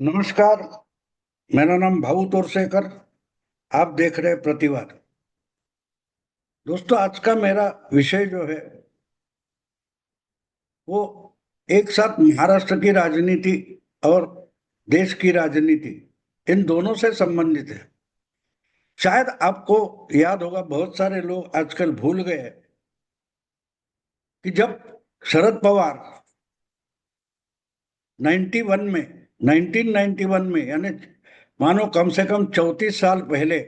नमस्कार। मेरा नाम भाऊ तोरसेकर। आप देख रहे हैं प्रतिवाद। दोस्तों, आज का मेरा विषय जो है वो एक साथ महाराष्ट्र की राजनीति और देश की राजनीति, इन दोनों से संबंधित है। शायद आपको याद होगा, बहुत सारे लोग आजकल भूल गए हैं कि जब शरद पवार 91 में 1991 में, यानी मानो कम से कम 34 साल पहले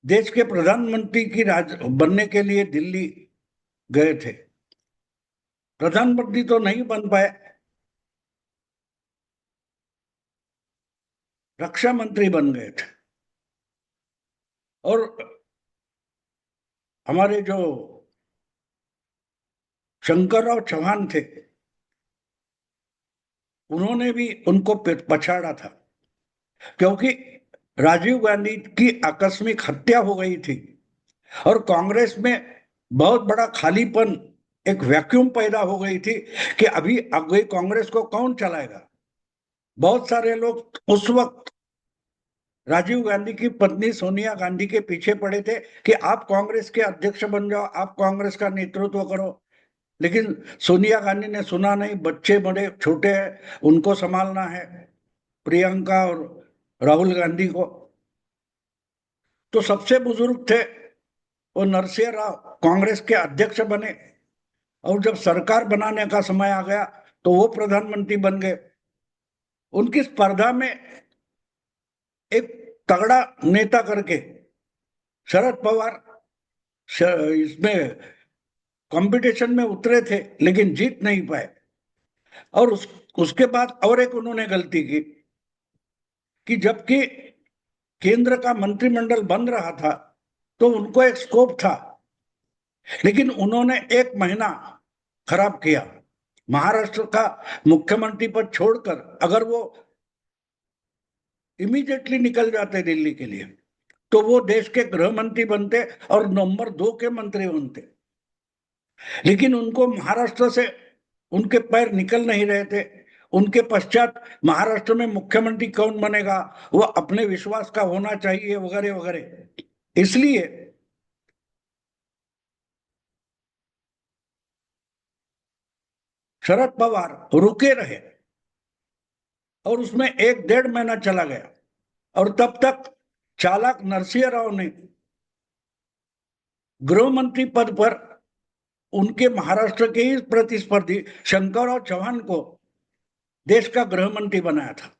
देश के प्रधानमंत्री की राज बनने के लिए दिल्ली गए थे। प्रधानमंत्री तो नहीं बन पाए, रक्षा मंत्री बन गए थे। और हमारे जो शंकरराव चौहान थे, उन्होंने भी उनको पछाड़ा था, क्योंकि राजीव गांधी की आकस्मिक हत्या हो गई थी और कांग्रेस में बहुत बड़ा खालीपन, एक वैक्यूम पैदा हो गई थी कि अभी आगे कांग्रेस को कौन चलाएगा। बहुत सारे लोग उस वक्त राजीव गांधी की पत्नी सोनिया गांधी के पीछे पड़े थे कि आप कांग्रेस के अध्यक्ष बन जाओ, आप कांग्रेस का नेतृत्व करो। लेकिन सोनिया गांधी ने सुना नहीं, बच्चे बड़े छोटे हैं, उनको संभालना है, प्रियंका और राहुल गांधी को। तो सबसे बुजुर्ग थे वो नरसिंह राव, कांग्रेस के अध्यक्ष बने। और जब सरकार बनाने का समय आ गया तो वो प्रधानमंत्री बन गए। उनकी स्पर्धा में एक तगड़ा नेता करके शरद पवार इसमें कंपटीशन में उतरे थे, लेकिन जीत नहीं पाए। और उसके बाद और एक उन्होंने गलती की कि जबकि केंद्र का मंत्रिमंडल बन रहा था तो उनको एक स्कोप था, लेकिन उन्होंने एक महीना खराब किया। महाराष्ट्र का मुख्यमंत्री पद छोड़कर अगर वो इमीडिएटली निकल जाते दिल्ली के लिए तो वो देश के गृह मंत्री बनते और नंबर 2 के मंत्री बनते। लेकिन उनको महाराष्ट्र से उनके पैर निकल नहीं रहे थे। उनके पश्चात महाराष्ट्र में मुख्यमंत्री कौन बनेगा, वो अपने विश्वास का होना चाहिए, वगैरह वगैरह। इसलिए शरद पवार रुके रहे और उसमें 1 डेढ़ महीना चला गया। और तब तक चालाक नरसिंह राव ने गृह मंत्री पद पर उनके महाराष्ट्र के ही प्रतिस्पर्धी शंकरराव चौहान को देश का गृह मंत्री बनाया था।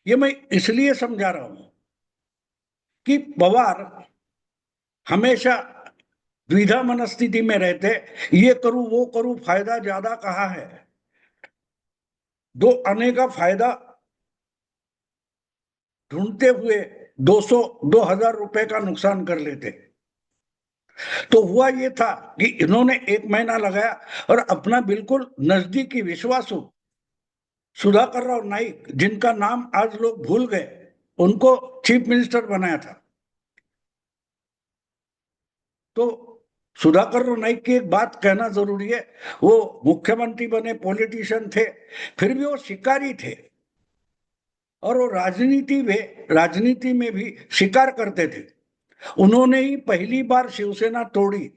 ये मैं इसलिए समझा रहा हूं कि पवार हमेशा द्विधा मनस्थिति में रहते, ये करूं वो करूं, फायदा ज्यादा कहाँ है। दो आने का फायदा ढूंढते हुए 2,000 रुपए का नुकसान कर लेते। तो हुआ ये था कि इन्होंने 1 महीना लगाया और अपना बिल्कुल नजदीकी विश्वासु सुधाकर राव नाइक, जिनका नाम आज लोग भूल गए, उनको चीफ मिनिस्टर बनाया था। तो सुधाकर राव नाइक की एक बात कहना जरूरी है, वो मुख्यमंत्री बने, पॉलिटिशियन थे, फिर भी वो शिकारी थे। और वो राजनीति में भी शिकार करते थे। उन्होंने ही पहली बार शिवसेना तोड़ी।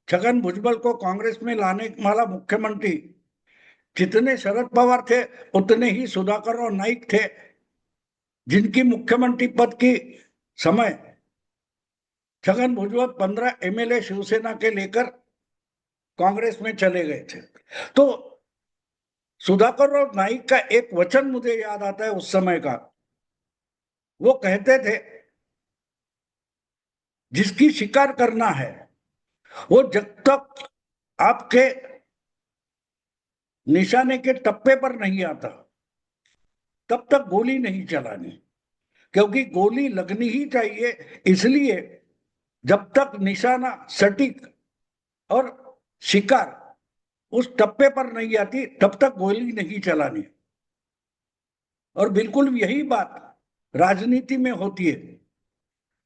छगन भुजबल को कांग्रेस में लाने वाला मुख्यमंत्री जितने शरद पवार थे उतने ही सुधाकर राव नाइक थे, जिनकी मुख्यमंत्री पद की समय छगन भुजबल 15 एमएलए शिवसेना के लेकर कांग्रेस में चले गए थे। तो सुधाकर राव नाइक का एक वचन मुझे याद आता है उस समय का। वो कहते थे, जिसकी शिकार करना है वो जब तक आपके निशाने के टप्पे पर नहीं आता तब तक गोली नहीं चलानी, क्योंकि गोली लगनी ही चाहिए। इसलिए जब तक निशाना सटीक और शिकार उस टप्पे पर नहीं आती तब तक गोली नहीं चलानी। और बिल्कुल यही बात राजनीति में होती है।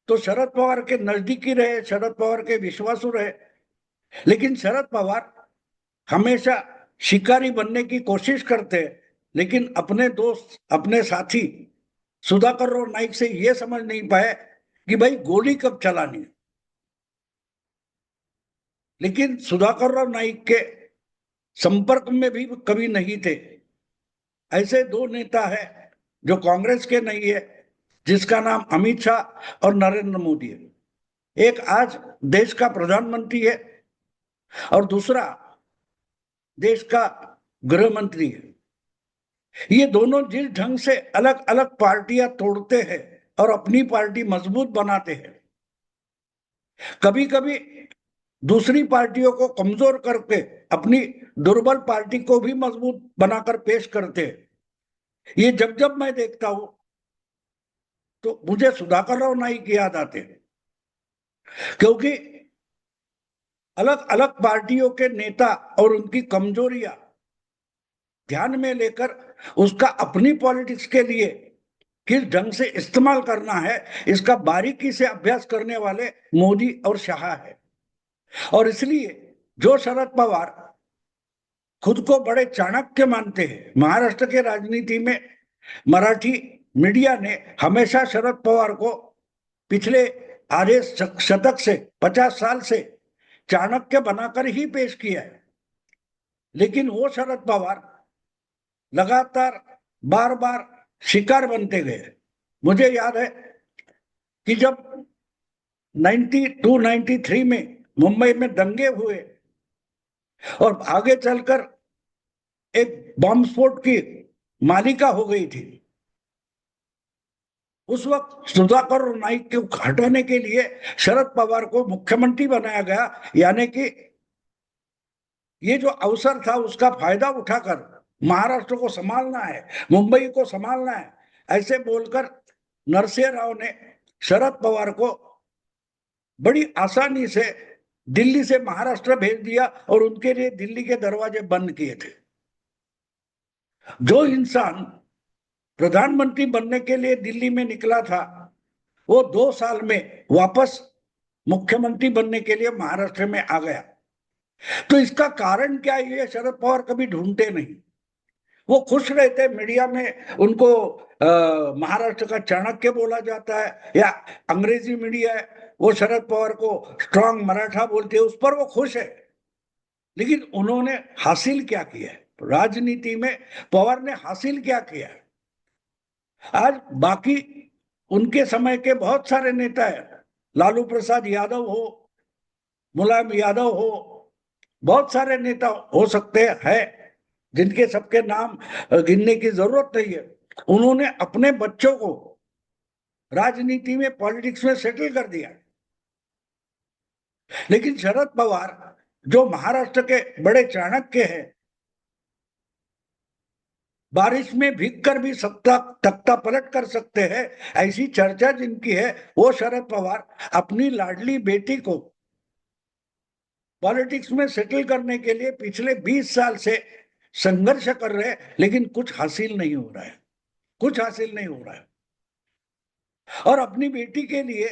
तो शरद पवार के नजदीकी रहे, शरद पवार के विश्वासु रहे, लेकिन शरद पवार हमेशा शिकारी बनने की कोशिश करते हैं लेकिन अपने दोस्त, अपने साथी सुधाकर और नाइक से यह समझ नहीं पाए कि भाई गोली कब चलानी है। लेकिन सुधाकर राव नाइक के संपर्क में भी कभी नहीं थे। ऐसे दो नेता है जो कांग्रेस के नहीं है, जिसका नाम अमित शाह और नरेंद्र मोदी है। एक आज देश का प्रधानमंत्री है और दूसरा देश का गृह मंत्री है। ये दोनों जिस ढंग से अलग अलग पार्टियां तोड़ते हैं और अपनी पार्टी मजबूत बनाते हैं, कभी कभी दूसरी पार्टियों को कमजोर करके अपनी दुर्बल पार्टी को भी मजबूत बनाकर पेश करते हैं। ये जब जब मैं देखता हूं तो मुझे सुधाकर राव नाइक याद आते हैं, क्योंकि अलग अलग पार्टियों के नेता और उनकी कमजोरियां ध्यान में लेकर उसका अपनी पॉलिटिक्स के लिए किस ढंग से इस्तेमाल करना है, इसका बारीकी से अभ्यास करने वाले मोदी और शाह है। और इसलिए जो शरद पवार खुद को बड़े चाणक्य मानते हैं, महाराष्ट्र के राजनीति में मराठी मीडिया ने हमेशा शरद पवार को पिछले आधे शतक से 50 साल से चाणक्य बनाकर ही पेश किया है। लेकिन वो शरद पवार लगातार बार बार शिकार बनते गए। मुझे याद है कि जब 92-93 में मुंबई में दंगे हुए और आगे चलकर एक बम स्फोट की मालिका हो गई थी, उस वक्त सुधाकर नाइक को हटाने के लिए शरद पवार को मुख्यमंत्री बनाया गया। यानी कि ये जो अवसर था उसका फायदा उठाकर महाराष्ट्र को संभालना है, मुंबई को संभालना है, ऐसे बोलकर नरसिंह राव ने शरद पवार को बड़ी आसानी से दिल्ली से महाराष्ट्र भेज दिया और उनके लिए दिल्ली के दरवाजे बंद किए थे। जो इंसान प्रधानमंत्री बनने के लिए दिल्ली में निकला था, वो 2 साल में वापस मुख्यमंत्री बनने के लिए महाराष्ट्र में आ गया। तो इसका कारण क्या है, ये शरद पवार कभी ढूंढते नहीं। वो खुश रहते मीडिया में उनको महाराष्ट्र का चाणक्य बोला जाता है, या अंग्रेजी मीडिया है वो शरद पवार को स्ट्रांग मराठा बोलते हैं, उस पर वो खुश है। लेकिन उन्होंने हासिल क्या किया है राजनीति में, पवार ने हासिल क्या किया है? आज बाकी उनके समय के बहुत सारे नेता है, लालू प्रसाद यादव हो, मुलायम यादव हो, बहुत सारे नेता हो सकते हैं जिनके सबके नाम गिनने की जरूरत नहीं है। उन्होंने अपने बच्चों को राजनीति में, पॉलिटिक्स में सेटल कर दिया। लेकिन शरद पवार जो महाराष्ट्र के बड़े चाणक्य हैं, बारिश में भीगकर भी सत्ता तख्ता पलट कर सकते हैं, ऐसी चर्चा जिनकी है, वो शरद पवार अपनी लाडली बेटी को पॉलिटिक्स में सेटल करने के लिए पिछले 20 साल से संघर्ष कर रहे हैं, लेकिन कुछ हासिल नहीं हो रहा है, कुछ हासिल नहीं हो रहा है। और अपनी बेटी के लिए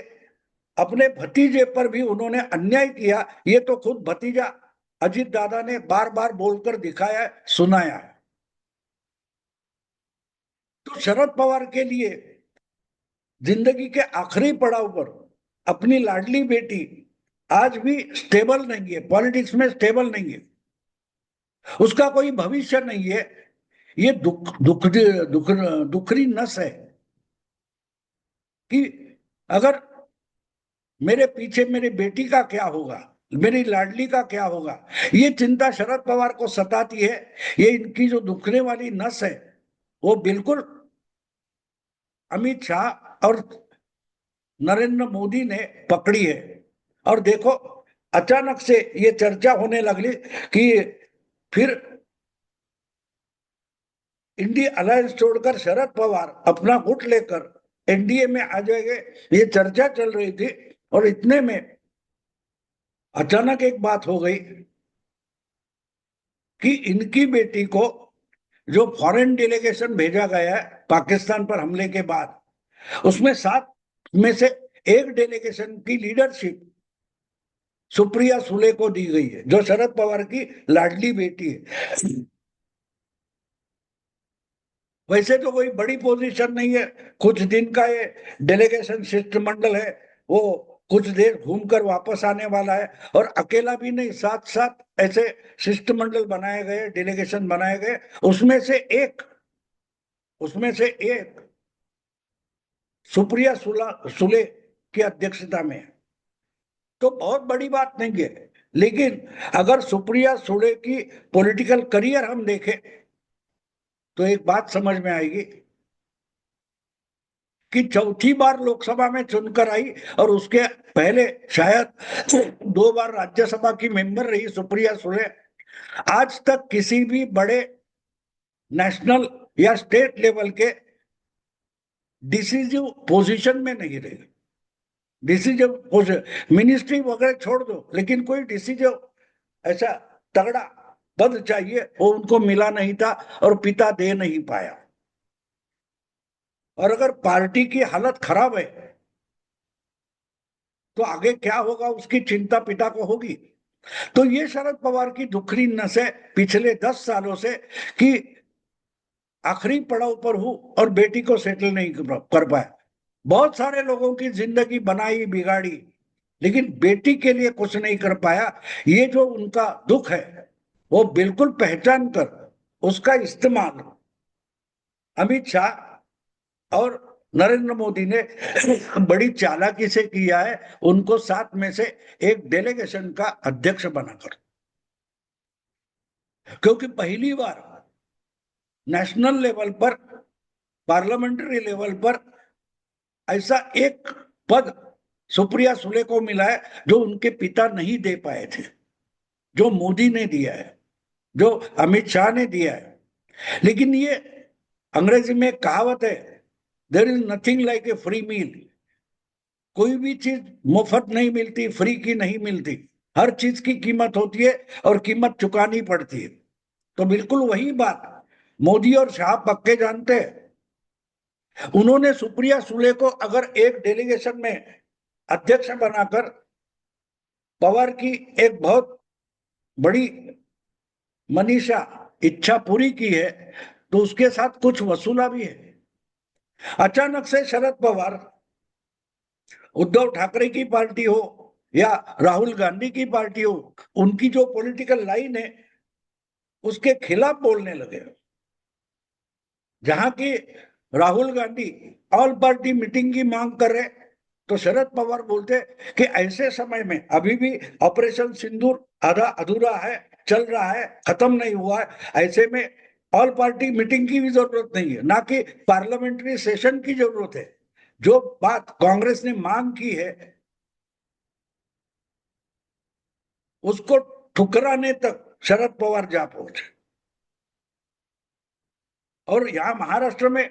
अपने भतीजे पर भी उन्होंने अन्याय किया, ये तो खुद भतीजा अजीत दादा ने बार बार बोलकर दिखाया, सुनाया है। तो शरद पवार के लिए जिंदगी के आखिरी पड़ाव पर अपनी लाडली बेटी आज भी स्टेबल नहीं है, पॉलिटिक्स में स्टेबल नहीं है, उसका कोई भविष्य नहीं है। ये दुखरी नस है कि अगर मेरे पीछे मेरी बेटी का क्या होगा, मेरी लाडली का क्या होगा, ये चिंता शरद पवार को सताती है। ये इनकी जो दुखने वाली नस है वो बिल्कुल अमित शाह और नरेंद्र मोदी ने पकड़ी है। और देखो अचानक से ये चर्चा होने लगी कि फिर इंडिया अलायंस छोड़कर शरद पवार अपना गुट लेकर एनडीए में आ जाएंगे, ये चर्चा चल रही थी। और इतने में अचानक एक बात हो गई कि इनकी बेटी को जो फॉरेन डेलीगेशन भेजा गया है पाकिस्तान पर हमले के बाद, उसमें 7 में से एक डेलीगेशन की लीडरशिप सुप्रिया सुले को दी गई है, जो शरद पवार की लाडली बेटी है। वैसे तो कोई बड़ी पोजीशन नहीं है, कुछ दिन का ये डेलीगेशन शिष्टमंडल है, वो कुछ देर घूमकर वापस आने वाला है। और अकेला भी नहीं, साथ साथ ऐसे शिष्टमंडल बनाए गए, डेलीगेशन बनाए गए, उसमें से एक उसमें से एक सुप्रिया सुले की अध्यक्षता में है। तो बहुत बड़ी बात नहीं है, लेकिन अगर सुप्रिया सुले की पॉलिटिकल करियर हम देखें तो एक बात समझ में आएगी कि चौथी बार लोकसभा में चुनकर आई, और उसके पहले शायद 2 बार राज्यसभा की मेंबर रही सुप्रिया सुले। आज तक किसी भी बड़े नेशनल या स्टेट लेवल के डिसीजिव पोजीशन में नहीं रही। डिसीजिव पोजीशन, मिनिस्ट्री वगैरह छोड़ दो, लेकिन कोई डिसीजिव ऐसा तगड़ा पद चाहिए, वो उनको मिला नहीं था और पिता दे नहीं पाया। और अगर पार्टी की हालत खराब है तो आगे क्या होगा उसकी चिंता पिता को होगी। तो ये शरद पवार की दुखरी नस है पिछले 10 सालों से, कि आखिरी पड़ाव पर हूं और बेटी को सेटल नहीं कर पाया। बहुत सारे लोगों की जिंदगी बनाई बिगाड़ी, लेकिन बेटी के लिए कुछ नहीं कर पाया। ये जो उनका दुख है वो बिल्कुल पहचान कर उसका इस्तेमाल अमित शाह और नरेंद्र मोदी ने बड़ी चालाकी से किया है, उनको साथ में से एक डेलीगेशन का अध्यक्ष बनाकर। क्योंकि पहली बार नेशनल लेवल पर, पार्लियामेंट्री लेवल पर ऐसा एक पद सुप्रिया सुले को मिला है जो उनके पिता नहीं दे पाए थे, जो मोदी ने दिया है, जो अमित शाह ने दिया है। लेकिन ये अंग्रेजी में कहावत है, there is nothing like a free meal. कोई भी चीज मुफ्त नहीं मिलती, फ्री की नहीं मिलती, हर चीज की कीमत होती है और कीमत चुकानी पड़ती है। तो बिल्कुल वही बात मोदी और शाह पक्के जानते हैं। उन्होंने सुप्रिया सुले को अगर एक डेलीगेशन में अध्यक्ष बनाकर पवार की एक बहुत बड़ी मनीषा इच्छा पूरी की है, तो उसके साथ कुछ वसूला भी है। अचानक से शरद पवार, उद्धव ठाकरे की पार्टी हो या राहुल गांधी की पार्टी हो, उनकी जो पॉलिटिकल लाइन है उसके खिलाफ बोलने लगे। जहां की Rahul Gandhi all party meeting की मांग कर रहे, तो शरद पवार बोलते कि ऐसे समय में अभी भी ऑपरेशन सिंदूर आधा अधूरा है, चल रहा है, खत्म नहीं हुआ है। ऐसे में ऑल पार्टी मीटिंग की भी जरूरत नहीं है, ना कि पार्लियामेंट्री सेशन की जरूरत है। जो बात कांग्रेस ने मांग की है उसको ठुकराने तक शरद पवार जा पहुंचे। और यहां महाराष्ट्र में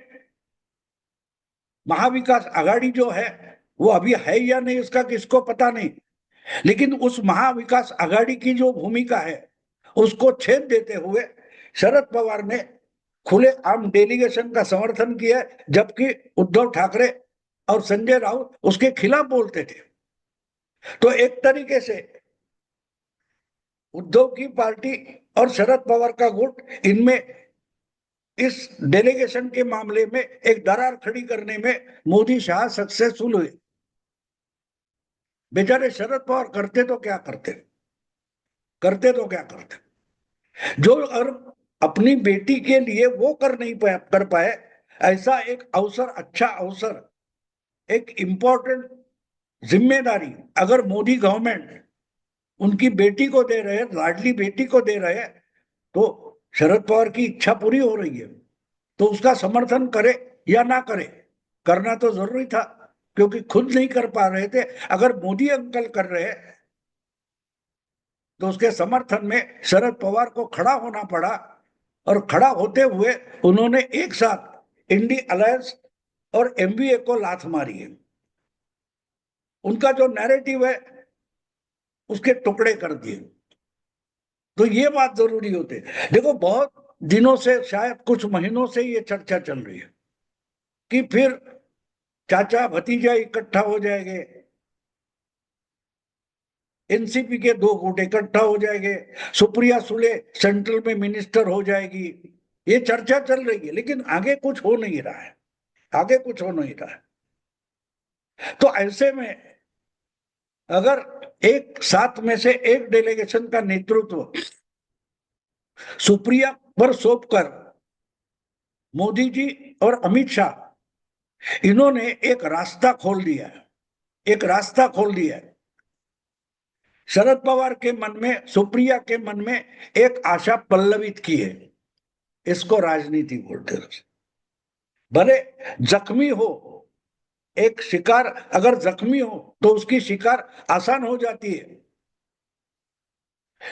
महाविकास आघाड़ी जो है वो अभी है या नहीं इसका किसको पता नहीं, लेकिन उस महाविकास आघाड़ी की जो भूमिका है उसको छेद देते हुए शरद पवार ने खुले आम डेलीगेशन का समर्थन किया, जबकि उद्धव ठाकरे और संजय राउत उसके खिलाफ बोलते थे। तो एक तरीके से उद्धव की पार्टी और शरद पवार का गुट, इनमें इस डेलीगेशन के मामले में एक दरार खड़ी करने में मोदी शाह सक्सेसफुल हुए। बेचारे शरद पवार करते तो क्या करते, जो अगर अपनी बेटी के लिए वो कर पाए, ऐसा एक अवसर, अच्छा अवसर, एक इंपॉर्टेंट जिम्मेदारी अगर मोदी गवर्नमेंट उनकी बेटी को दे रहे, लाडली बेटी को दे रहे, तो शरद पवार की इच्छा पूरी हो रही है। तो उसका समर्थन करे या ना करे, करना तो जरूरी था, क्योंकि खुद नहीं कर पा रहे थे। अगर मोदी अंकल कर रहे तो उसके समर्थन में शरद पवार को खड़ा होना पड़ा, और खड़ा होते हुए उन्होंने एक साथ इंडी अलायंस और एमबीए को लात मारी है। उनका जो नैरेटिव है उसके टुकड़े कर दिए। तो ये बात जरूरी होती है। देखो, बहुत दिनों से, शायद कुछ महीनों से ये चर्चा चल रही है कि फिर चाचा भतीजा इकट्ठा हो जाएंगे, एनसीपी के दो गुट इकट्ठा हो जाएंगे, सुप्रिया सुले सेंट्रल में मिनिस्टर हो जाएगी, ये चर्चा चल रही है, लेकिन आगे कुछ हो नहीं रहा है, आगे कुछ हो नहीं रहा है। तो ऐसे में अगर एक सात में से एक डेलीगेशन का नेतृत्व सुप्रिया पर सौंप कर मोदी जी और अमित शाह इन्होंने एक रास्ता खोल दिया है, एक रास्ता खोल दिया है। शरद पवार के मन में, सुप्रिया के मन में एक आशा पल्लवित की है, इसको राजनीति बोलते हैं। भले जख्मी हो, एक शिकार अगर जख्मी हो तो उसकी शिकार आसान हो जाती है,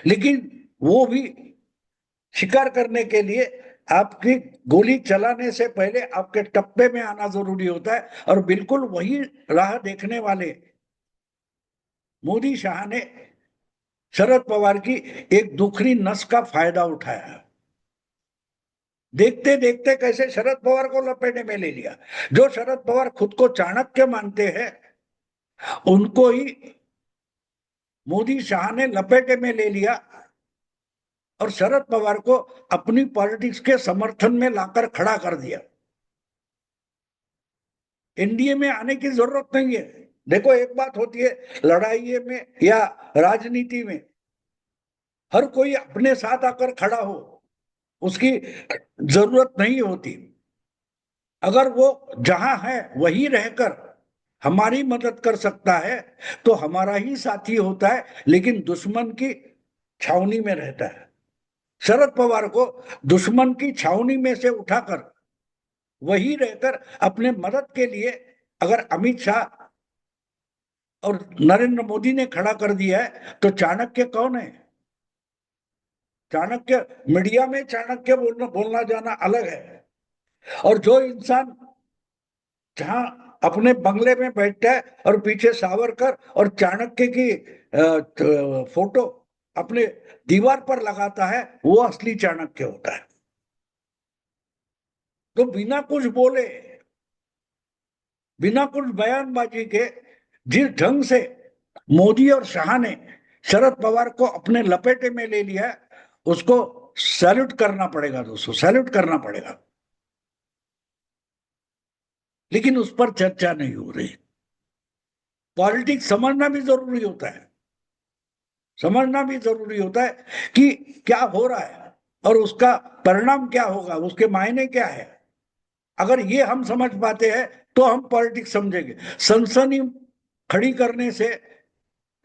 लेकिन वो भी शिकार करने के लिए आपकी गोली चलाने से पहले आपके टप्पे में आना जरूरी होता है। और बिल्कुल वही राह देखने वाले मोदी शाह ने शरद पवार की एक दुखरी नस का फायदा उठाया। देखते देखते कैसे शरद पवार को लपेटे में ले लिया। जो शरद पवार खुद को चाणक्य मानते हैं, उनको ही मोदी शाह ने लपेटे में ले लिया और शरद पवार को अपनी पॉलिटिक्स के समर्थन में लाकर खड़ा कर दिया। एनडीए में आने की जरूरत नहीं है। देखो, एक बात होती है लड़ाई में या राजनीति में, हर कोई अपने साथ आकर खड़ा हो, उसकी जरूरत नहीं होती। अगर वो जहां है वही रहकर हमारी मदद कर सकता है तो हमारा ही साथी होता है, लेकिन दुश्मन की छावनी में रहता है। शरद पवार को दुश्मन की छावनी में से उठाकर वही रहकर अपने मदद के लिए अगर अमित शाह और नरेंद्र मोदी ने खड़ा कर दिया है, तो चाणक्य कौन है? चाणक्य मीडिया में चाणक्य बोलना जाना अलग है, और जो इंसान जहां अपने बंगले में बैठता है और पीछे सावरकर और चाणक्य की फोटो अपने दीवार पर लगाता है, वो असली चाणक्य होता है। तो बिना कुछ बोले, बिना कुछ बयानबाजी के जिस ढंग से मोदी और शाह ने शरद पवार को अपने लपेटे में ले लिया, उसको सैल्यूट करना पड़ेगा दोस्तों, सैल्यूट करना पड़ेगा। लेकिन उस पर चर्चा नहीं हो रही। पॉलिटिक्स समझना भी जरूरी होता है, समझना भी जरूरी होता है कि क्या हो रहा है और उसका परिणाम क्या होगा, उसके मायने क्या है। अगर ये हम समझ पाते हैं तो हम पॉलिटिक्स समझेंगे। सनसनी खड़ी करने से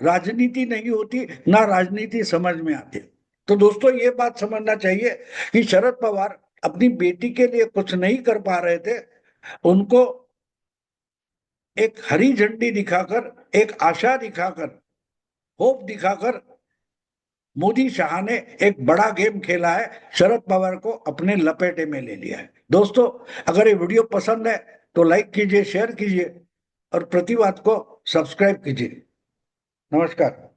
राजनीति नहीं होती, ना राजनीति समझ में आती। तो दोस्तों, ये बात समझना चाहिए कि शरद पवार अपनी बेटी के लिए कुछ नहीं कर पा रहे थे, उनको एक हरी झंडी दिखाकर, एक आशा दिखाकर, होप दिखाकर मोदी शाह ने एक बड़ा गेम खेला है, शरद पवार को अपने लपेटे में ले लिया है। दोस्तों, अगर ये वीडियो पसंद है तो लाइक कीजिए, शेयर कीजिए और प्रतिवाद को सब्सक्राइब कीजिए। नमस्कार।